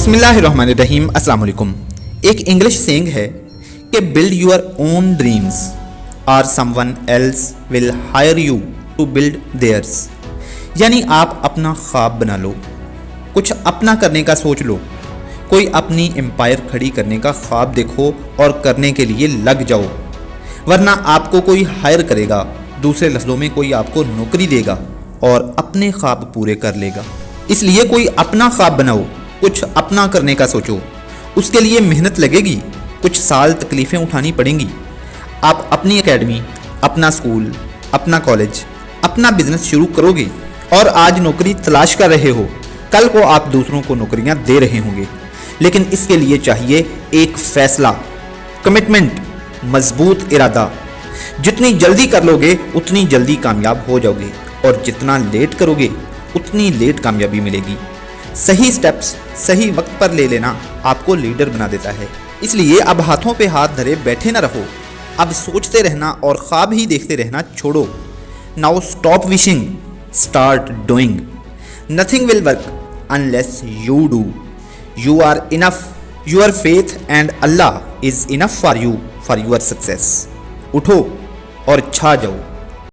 बिस्मिल्लाहिर्रहमानिर्रहीम। अस्सलाम वालेकुम। एक इंग्लिश सेइंग है कि बिल्ड योर ओन ड्रीम्स और someone else will hire you to build theirs. यानी आप अपना ख्वाब बना लो, कुछ अपना करने का सोच लो, कोई अपनी एम्पायर खड़ी करने का ख्वाब देखो और करने के लिए लग जाओ, वरना आपको कोई हायर करेगा, दूसरे लफ्ज़ों में कोई आपको नौकरी देगा और अपने ख्वाब पूरे कर लेगा। इसलिए कोई अपना ख्वाब बनाओ, कुछ अपना करने का सोचो। उसके लिए मेहनत लगेगी, कुछ साल तकलीफ़ें उठानी पड़ेंगी। आप अपनी एकेडमी, अपना स्कूल, अपना कॉलेज, अपना बिजनेस शुरू करोगे और आज नौकरी तलाश कर रहे हो, कल को आप दूसरों को नौकरियां दे रहे होंगे। लेकिन इसके लिए चाहिए एक फैसला, कमिटमेंट, मजबूत इरादा। जितनी जल्दी कर लोगे उतनी जल्दी कामयाब हो जाओगे और जितना लेट करोगे उतनी लेट कामयाबी मिलेगी। सही स्टेप्स सही वक्त पर ले लेना आपको लीडर बना देता है। इसलिए अब हाथों पे हाथ धरे बैठे ना रहो, अब सोचते रहना और ख्वाब ही देखते रहना छोड़ो। Now stop wishing, start doing. Nothing will work unless you do. You are enough, your faith and Allah is enough for you for your success. उठो और छा जाओ।